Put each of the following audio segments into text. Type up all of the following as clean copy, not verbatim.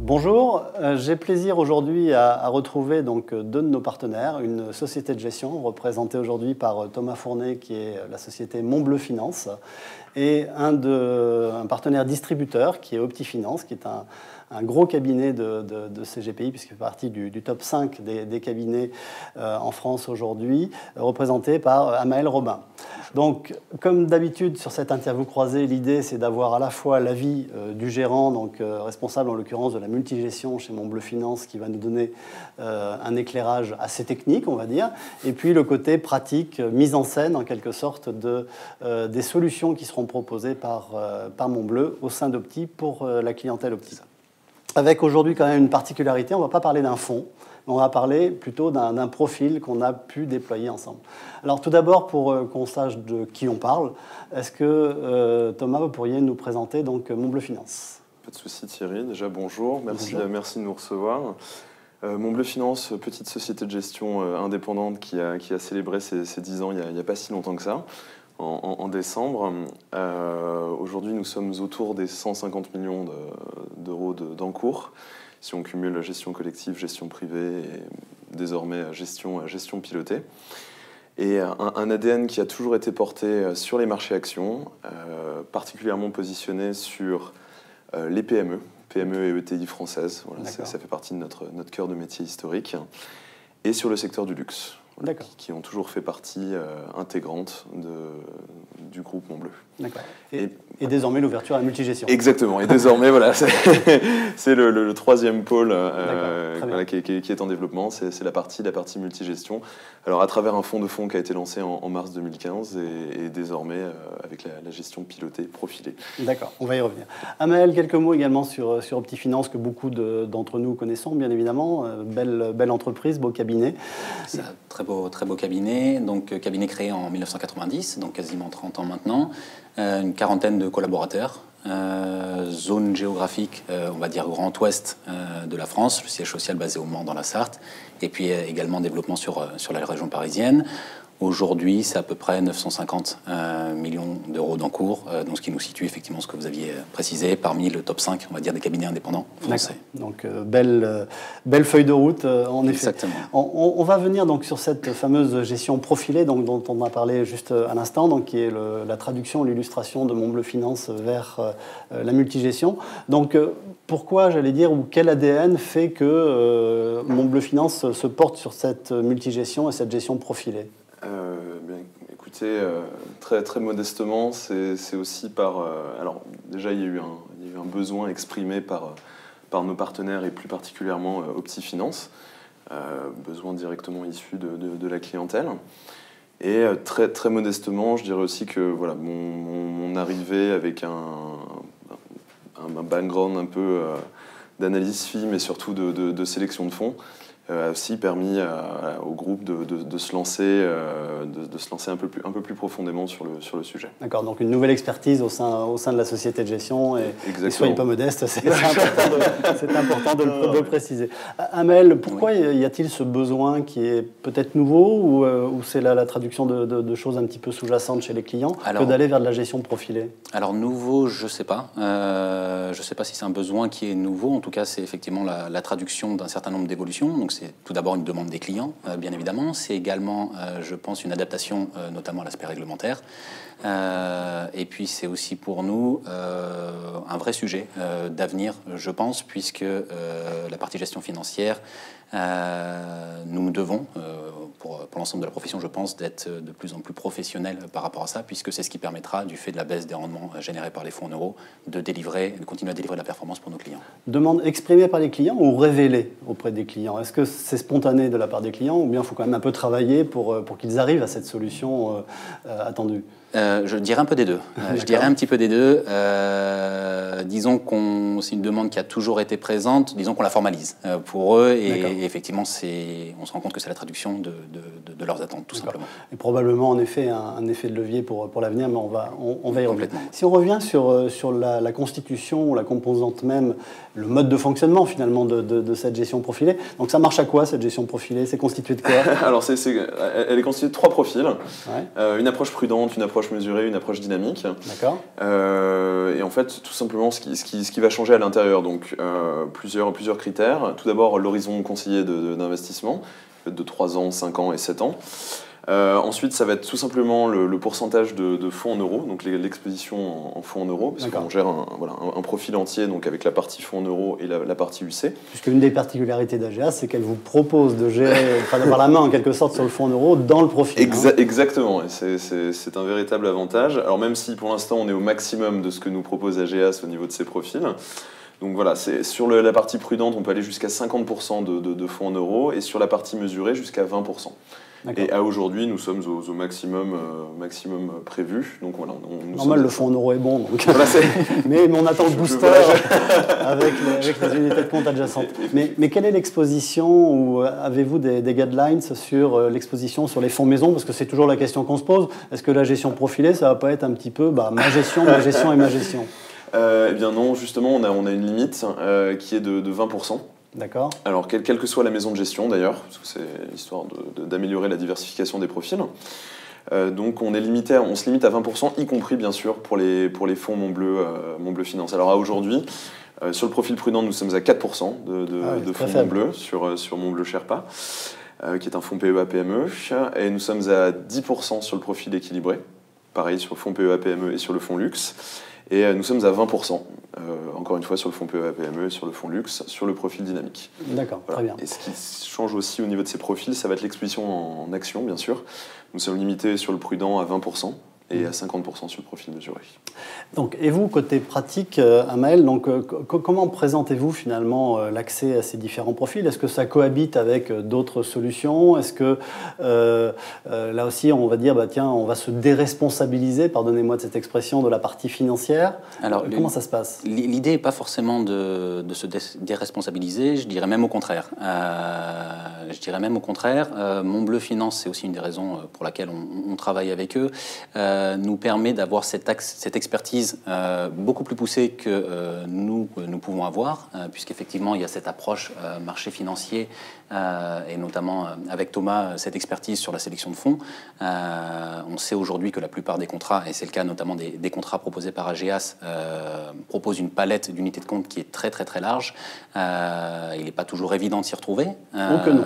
Bonjour, j'ai plaisir aujourd'hui à retrouver donc deux de nos partenaires, une société de gestion représentée aujourd'hui par Thomas Fournet qui est la société Montbleu Finance et un partenaire distributeur qui est Optifinance qui est un gros cabinet de CGPI puisqu'il fait partie du top 5 des cabinets en France aujourd'hui, représenté par Amael Robin. Donc, comme d'habitude sur cette interview croisée, l'idée c'est d'avoir à la fois l'avis du gérant, donc responsable en l'occurrence de la multigestion chez Montbleu Finance, qui va nous donner un éclairage assez technique, on va dire, et puis le côté pratique, mise en scène en quelque sorte des solutions qui seront proposées par Montbleu au sein d'Opti pour la clientèle Opti. Avec aujourd'hui quand même une particularité, on ne va pas parler d'un fonds, mais on va parler plutôt d'un profil qu'on a pu déployer ensemble. Alors tout d'abord, pour qu'on sache de qui on parle, est-ce que Thomas, vous pourriez nous présenter donc Montbleu Finance? Pas de souci Thierry, déjà bonjour, Bonjour. Merci de nous recevoir. Montbleu Finance, petite société de gestion indépendante qui a célébré ses 10 ans il n'y a pas si longtemps que ça, en décembre. Aujourd'hui, nous sommes autour des 150 millions d'euros d'encours, si on cumule gestion collective, gestion privée et désormais gestion pilotée. Et un ADN qui a toujours été porté sur les marchés actions, particulièrement positionné sur les PME et ETI françaises. Voilà, ça fait partie de notre cœur de métier historique. Et sur le secteur du luxe, voilà, qui ont toujours fait partie intégrante du groupe Montbleu. D'accord. Et désormais l'ouverture à la multigestion. Exactement. Et désormais, voilà, c'est le troisième pôle voilà, qui est en développement. C'est la partie multigestion. Alors à travers un fonds de fonds qui a été lancé en mars 2015 et désormais avec la gestion pilotée, profilée. D'accord, on va y revenir. Amael, quelques mots également sur Optifinance que beaucoup d'entre nous connaissons, bien évidemment. Belle entreprise, beau cabinet. C'est un très beau cabinet. Donc cabinet créé en 1990, donc quasiment 30 ans maintenant. Une quarantaine de collaborateurs, zone géographique, on va dire Grand Ouest de la France, le siège social basé au Mans dans la Sarthe, et puis également développement sur la région parisienne. Aujourd'hui, c'est à peu près 950 millions d'euros d'encours, donc ce qui nous situe effectivement, ce que vous aviez précisé, parmi le top 5, on va dire, des cabinets indépendants français. Donc, belle feuille de route, en effet. Exactement. On va venir donc sur cette fameuse gestion profilée donc, dont on a parlé juste à l'instant, donc, qui est la traduction, l'illustration de Montbleu Finance vers la multigestion. Donc, pourquoi, j'allais dire, ou quel ADN fait que Montbleu Finance se porte sur cette multigestion et cette gestion profilée? Bien, écoutez, très modestement, c'est aussi par... alors déjà, il y a eu un besoin exprimé par nos partenaires et plus particulièrement Optifinance, besoin directement issu de la clientèle. Et très modestement, je dirais aussi que voilà, mon arrivée avec un background un peu d'analyse FI, mais surtout de sélection de fonds, a aussi permis au groupe de se lancer un peu plus profondément sur le sujet. D'accord, donc une nouvelle expertise au sein de la société de gestion, et soyez pas modeste, c'est important de le préciser. Amael, pourquoi y a-t-il ce besoin qui est peut-être nouveau, ou c'est la traduction de choses un petit peu sous-jacentes chez les clients, que d'aller vers de la gestion profilée? Alors nouveau, je ne sais pas. Je ne sais pas si c'est un besoin qui est nouveau. En tout cas, c'est effectivement la traduction d'un certain nombre d'évolutions. Donc c'est tout d'abord une demande des clients, bien évidemment. C'est également, je pense, une adaptation, notamment à l'aspect réglementaire. Et puis c'est aussi pour nous un vrai sujet d'avenir, je pense, puisque la partie gestion financière, nous devons, pour l'ensemble de la profession, je pense, d'être de plus en plus professionnels par rapport à ça, puisque c'est ce qui permettra, du fait de la baisse des rendements générés par les fonds en euros, de continuer à délivrer de la performance pour nos clients. Demande exprimée par les clients ou révélée auprès des clients? Est-ce que c'est spontané de la part des clients, ou bien il faut quand même un peu travailler pour qu'ils arrivent à cette solution attendue? Je dirais un peu des deux. Je dirais un petit peu des deux. Disons que c'est une demande qui a toujours été présente. Disons qu'on la formalise pour eux. Et effectivement, on se rend compte que c'est la traduction de de leurs attentes, tout simplement. Et probablement, en effet, un effet de levier pour l'avenir, mais on va y revenir. Si on revient sur la constitution, la composante même, le mode de fonctionnement, finalement, de cette gestion profilée. Donc, ça marche à quoi, cette gestion profilée? C'est constitué de quoi? Alors, elle est constituée de 3 profils. Ouais. Une approche prudente, une approche mesurée, une approche dynamique. D'accord. Et en fait, tout simplement, ce qui va changer à l'intérieur, donc plusieurs critères. Tout d'abord, l'horizon conseillé d'investissement, de 3 ans, 5 ans et 7 ans. Ensuite, ça va être tout simplement le pourcentage de fonds en euros, donc l'exposition en fonds en euros, parce qu'on gère un profil entier, donc avec la partie fonds en euros et la partie UC. Puisque une des particularités d'AGEAS, c'est qu'elle vous propose de gérer, d'avoir la main en quelque sorte sur le fonds en euros dans le profil. Exactement, et c'est un véritable avantage. Alors même si pour l'instant on est au maximum de ce que nous propose AGEAS au niveau de ses profils, donc voilà, sur la partie prudente, on peut aller jusqu'à 50% de fonds en euros, et sur la partie mesurée, jusqu'à 20%. Et à aujourd'hui, nous sommes au maximum prévu. Donc voilà, normal, le fonds en euros est bon. Donc. Voilà, mais on attend le booster avec les unités de compte adjacentes. Mais quelle est l'exposition, ou avez-vous des guidelines sur l'exposition sur les fonds maison? Parce que c'est toujours la question qu'on se pose. Est-ce que la gestion profilée, ça ne va pas être un petit peu ma gestion et ma gestion? Eh bien non, justement, on a une limite qui est de 20%. D'accord. Alors, quelle que soit la maison de gestion, d'ailleurs, parce que c'est histoire d'améliorer la diversification des profils. Donc, on se limite à 20%, y compris, bien sûr, pour les fonds Montbleu Finance. Alors, à aujourd'hui, sur le profil prudent, nous sommes à 4% de fonds Montbleu sur Montbleu Sherpa, qui est un fonds PEA-PME. Et nous sommes à 10% sur le profil équilibré, pareil sur le fonds PEA-PME et sur le fonds luxe. Et nous sommes à 20%, encore une fois, sur le fonds PEA-PME et sur le fonds luxe, sur le profil dynamique. D'accord, très bien. Et ce qui change aussi au niveau de ces profils, ça va être l'exposition en actions, bien sûr. Nous sommes limités sur le prudent à 20% et à 50% sur le profil mesuré. Donc, et vous, côté pratique, Amael, donc, comment présentez-vous finalement l'accès à ces différents profils? Est-ce que ça cohabite avec d'autres solutions? Est-ce que là aussi, on va dire, tiens, on va se déresponsabiliser, pardonnez-moi de cette expression, de la partie financière? Alors, comment ça se passe? L'idée n'est pas forcément de se déresponsabiliser, je dirais même au contraire. Montbleu Finance, c'est aussi une des raisons pour laquelle on travaille avec eux, nous permet d'avoir cette expertise beaucoup plus poussée que nous pouvons avoir, puisqu'effectivement, il y a cette approche marché financier, et notamment avec Thomas, cette expertise sur la sélection de fonds. On sait aujourd'hui que la plupart des contrats, et c'est le cas notamment des contrats proposés par AGEAS, proposent une palette d'unités de compte qui est très très très large. Il n'est pas toujours évident de s'y retrouver. Que non.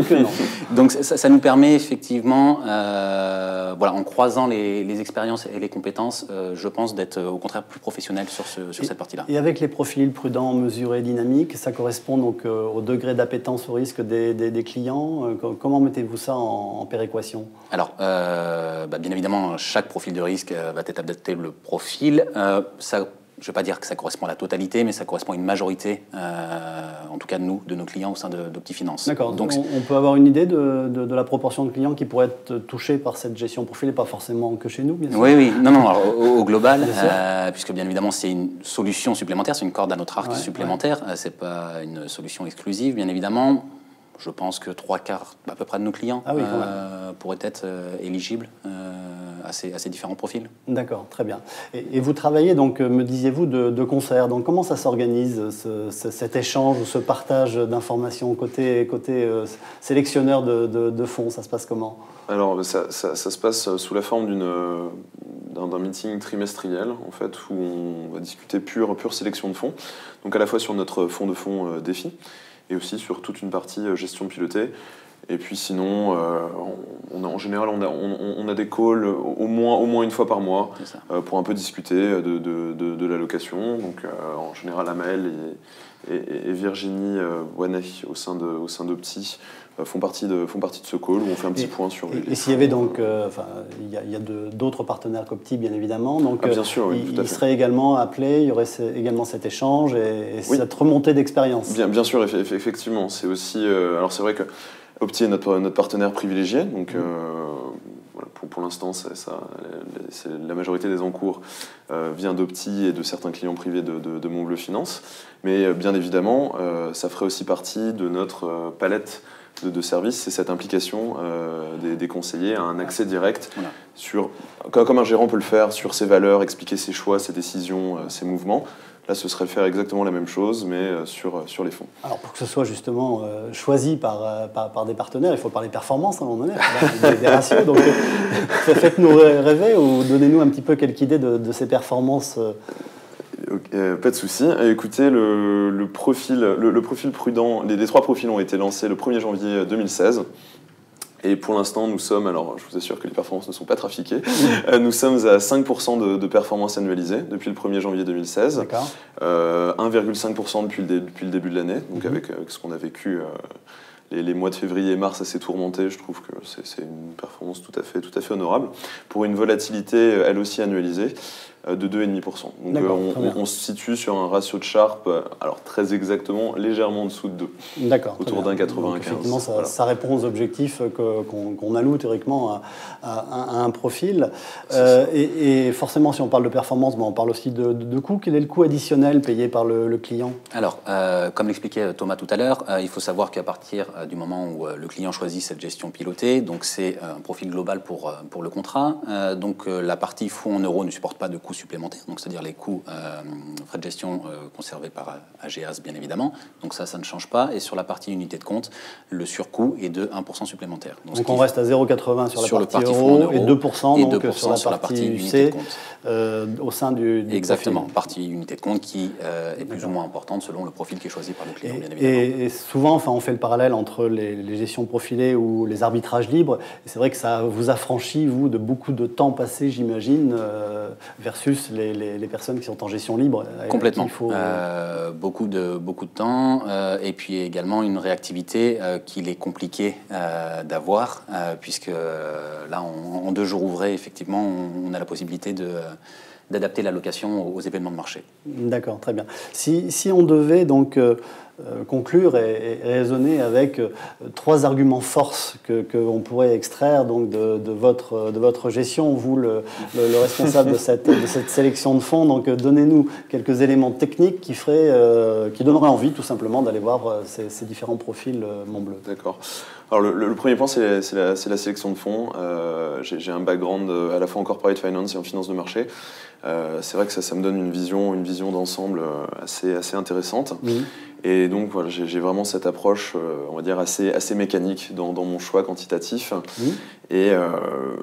Que non. Donc ça nous permet effectivement, en croisant les expériences et les compétences, je pense d'être au contraire plus professionnel sur cette partie-là. Et avec les profils prudents, mesurés, dynamiques, ça correspond donc au degré d'appétence au risque des clients. Comment mettez-vous ça en péréquation? Alors, bien évidemment, chaque profil de risque va être adapté le profil. Je ne vais pas dire que ça correspond à la totalité, mais ça correspond à une majorité, en tout cas de nos clients au sein d'Optifinance. D'accord. Donc on peut avoir une idée de la proportion de clients qui pourraient être touchés par cette gestion profilée, pas forcément que chez nous, bien sûr. Oui. Non. Alors, au global, puisque bien évidemment c'est une solution supplémentaire, c'est une corde à notre arc supplémentaire. C'est pas une solution exclusive, bien évidemment. Je pense que 3/4 à peu près de nos clients pourraient être éligibles à ces différents profils. D'accord, très bien. Et vous travaillez, donc, me disiez-vous, de concert. Donc comment ça s'organise, cet échange ou ce partage d'informations côté sélectionneur de fonds? Ça se passe comment? Alors ça se passe sous la forme d'un meeting trimestriel, en fait, où on va discuter pure sélection de fonds. Donc à la fois sur notre fonds de fonds défi, et aussi sur toute une partie gestion pilotée. Et puis sinon, en général, on a des calls au moins une fois par mois pour un peu discuter de l'allocation. Donc en général, Amael et Virginie Boinet au sein d'Opti font partie de ce call où on fait un petit point sur... Et s'il y avait donc... il y a d'autres partenaires qu'Opti, bien évidemment. Donc, bien sûr, oui, tout à fait. Il serait également appelé, il y aurait également cet échange et cette remontée d'expérience. Bien sûr, effectivement. C'est aussi... alors c'est vrai que Opti est notre partenaire privilégié. Donc pour l'instant, la majorité des encours vient d'Opti et de certains clients privés de Montbleu Finance. Mais bien évidemment, ça ferait aussi partie de notre palette de service, c'est cette implication des conseillers à un accès direct sur, comme un gérant peut le faire, sur ses valeurs, expliquer ses choix, ses décisions, ses mouvements. Là, ce serait faire exactement la même chose, mais sur les fonds. Alors, pour que ce soit justement choisi par des partenaires, il faut parler performance à un moment donné, des ratios. Donc, faites-nous rêver ou donnez-nous un petit peu quelques idées de ces performances. Pas de souci. Écoutez, le profil prudent, les 3 profils ont été lancés le 1er janvier 2016. Et pour l'instant, nous sommes, alors je vous assure que les performances ne sont pas trafiquées, nous sommes à 5% de performance annualisée depuis le 1er janvier 2016, 1,5% depuis le début de l'année, donc avec ce qu'on a vécu les mois de février et mars assez tourmentés, je trouve que c'est une performance tout à fait honorable, pour une volatilité elle aussi annualisée de 2,5%. Donc on se situe sur un ratio de Sharpe, alors très exactement, légèrement en dessous de 2. D'accord. Autour d'un 95. Effectivement, ça répond aux objectifs qu'on alloue théoriquement à un profil. Et forcément, si on parle de performance, on parle aussi de coût. Quel est le coût additionnel payé par le client? Alors, comme l'expliquait Thomas tout à l'heure, il faut savoir qu'à partir du moment où le client choisit cette gestion pilotée, donc c'est un profil global pour le contrat. Donc la partie fonds en euros ne supporte pas de coûts supplémentaires, donc c'est-à-dire les coûts frais de gestion conservés par AGEAS bien évidemment. Donc ça ne change pas. Et sur la partie unité de compte, le surcoût est de 1% supplémentaire. Donc on reste à 0,80 sur la partie euro et 2%, donc 2% sur la partie UC au sein du exactement, profil. Partie unité de compte qui est plus ou moins importante selon le profil qui est choisi par le client, bien évidemment. Et souvent, on fait le parallèle entre les gestions profilées ou les arbitrages libres. Et c'est vrai que ça vous affranchit, vous, de beaucoup de temps passé, j'imagine, versus les personnes qui sont en gestion libre. Complètement. Beaucoup de temps et puis également une réactivité qu'il est compliqué d'avoir puisque là, en 2 jours ouvrés, effectivement, on a la possibilité d'adapter l'allocation aux événements de marché. D'accord, très bien. Si on devait donc conclure et raisonner avec 3 arguments force qu'on pourrait extraire donc de votre gestion, vous le responsable de cette sélection de fonds, donc donnez-nous quelques éléments techniques qui donneraient envie tout simplement d'aller voir ces différents profils Montbleu. D'accord. Alors le premier point, c'est la sélection de fonds. J'ai un background à la fois en corporate finance et en finance de marché. C'est vrai que ça me donne une vision d'ensemble assez intéressante. Et donc voilà, j'ai vraiment cette approche, on va dire, assez mécanique dans mon choix quantitatif. Et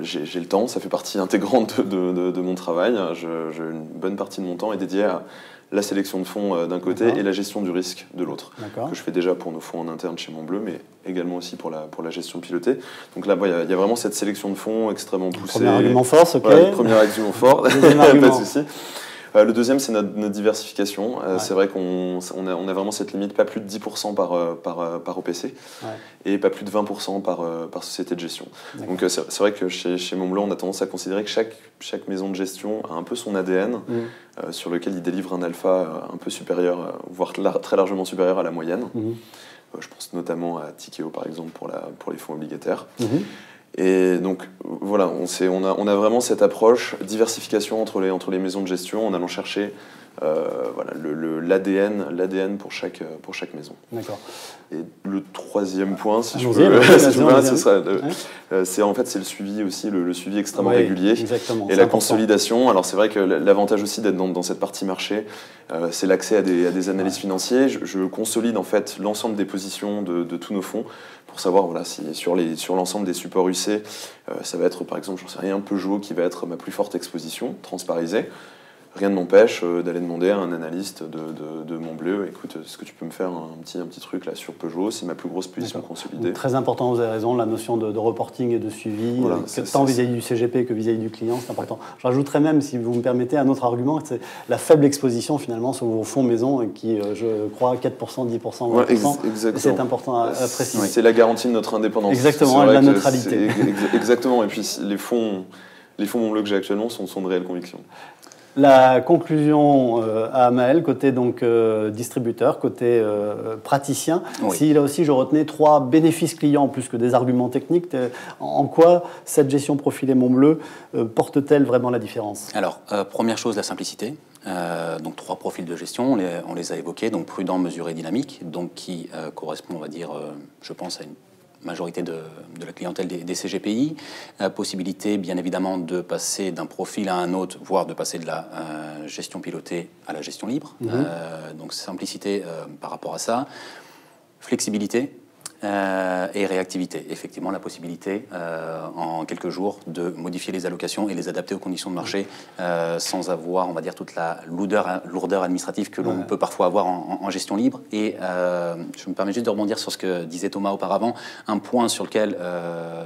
j'ai le temps, ça fait partie intégrante de mon travail. Une bonne partie de mon temps est dédiée à la sélection de fonds d'un côté et la gestion du risque de l'autre, que je fais déjà pour nos fonds en interne chez Montbleu, mais également aussi pour la gestion pilotée. Donc là, il y a vraiment cette sélection de fonds extrêmement poussée. Premier argument force, ok. Voilà, premier argument fort, pas de souci. Le deuxième, c'est notre diversification. C'est vrai qu'on a vraiment cette limite, pas plus de 10% par OPC et pas plus de 20% par société de gestion. Donc c'est vrai que chez Montbleu, on a tendance à considérer que chaque maison de gestion a un peu son ADN sur lequel il délivre un alpha un peu supérieur, voire très largement supérieur à la moyenne. Je pense notamment à Tikeo, par exemple, pour les fonds obligataires. Et donc voilà, on a vraiment cette approche diversification entre les maisons de gestion en allant chercher l'ADN pour chaque maison. D'accord. Et le troisième point, si je peux, c'est en fait c'est le suivi aussi, le suivi extrêmement régulier et la consolidation. Alors c'est vrai que l'avantage aussi d'être dans cette partie marché, c'est l'accès à des analyses financiers. Je consolide en fait l'ensemble des positions de tous nos fonds pour savoir si sur l'ensemble des supports UC, ça va être par exemple, j'en sais rien, Peugeot qui va être ma plus forte exposition, transparisée. Rien ne m'empêche d'aller demander à un analyste de Montbleu, écoute, est-ce que tu peux me faire un petit truc là sur Peugeot, c'est ma plus grosse position consolidée. Très important, vous avez raison, la notion de reporting et de suivi, tant vis-à-vis du CGP que vis-à-vis du client, c'est important. Je rajouterais même, si vous me permettez, un autre argument, c'est la faible exposition finalement sur vos fonds maison, qui, je crois, 4%, 10%, 20%. C'est important à préciser. C'est la garantie de notre indépendance. Exactement, la neutralité. Exactement, et puis les fonds Montbleu que j'ai actuellement sont de réelle conviction. La conclusion à Maël, côté donc distributeur, côté praticien, si là aussi je retenais 3 bénéfices clients plus que des arguments techniques, en quoi cette gestion profilée Montbleu porte-t-elle vraiment la différence? Alors, première chose, la simplicité. Donc 3 profils de gestion, on les a évoqués, donc prudent, mesuré, dynamique, donc qui correspond, on va dire, je pense, à une majorité de la clientèle des CGPI. Possibilité, bien évidemment, de passer d'un profil à un autre, voire de passer de la gestion pilotée à la gestion libre. Donc simplicité par rapport à ça. Flexibilité. Et réactivité. Effectivement, la possibilité, en quelques jours, de modifier les allocations et les adapter aux conditions de marché sans avoir, on va dire, toute la lourdeur administrative que l'on peut parfois avoir en gestion libre. Et je me permets juste de rebondir sur ce que disait Thomas auparavant. Un point sur lequel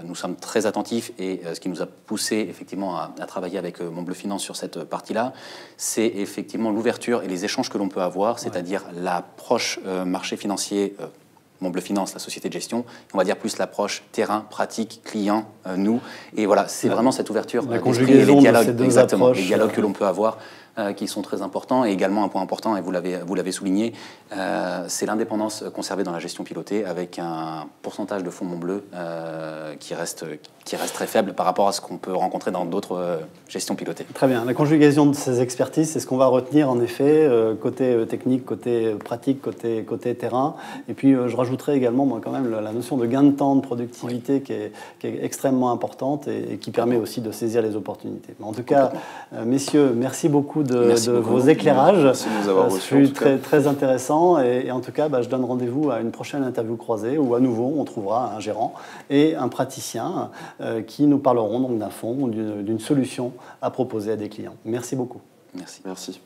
nous sommes très attentifs et ce qui nous a poussé effectivement à travailler avec Montbleu Finance sur cette partie-là, c'est effectivement l'ouverture et les échanges que l'on peut avoir, c'est-à-dire l'approche marché financier Montbleu Finance, la société de gestion, on va dire plus l'approche terrain, pratique, client, nous. Et voilà, c'est vraiment cette ouverture d'esprit et les dialogues, les dialogues que l'on peut avoir qui sont très importants. Et également un point important, et vous l'avez souligné, c'est l'indépendance conservée dans la gestion pilotée avec un pourcentage de fonds Montbleu qui reste très faible par rapport à ce qu'on peut rencontrer dans d'autres gestions pilotées. Très bien. La conjugaison de ces expertises, c'est ce qu'on va retenir en effet, côté technique, côté pratique, côté terrain. Et puis je rajouterai également moi, quand même la notion de gain de temps, de productivité qui est extrêmement importante et qui permet aussi de saisir les opportunités. Mais en tout cas, messieurs, merci beaucoup de vos éclairages. Merci de nous avoir reçus. C'est très intéressant et en tout cas, je donne rendez-vous à une prochaine interview croisée où à nouveau on trouvera un gérant et un praticien qui nous parleront donc d'un fonds ou d'une solution à proposer à des clients. Merci beaucoup. Merci. Merci.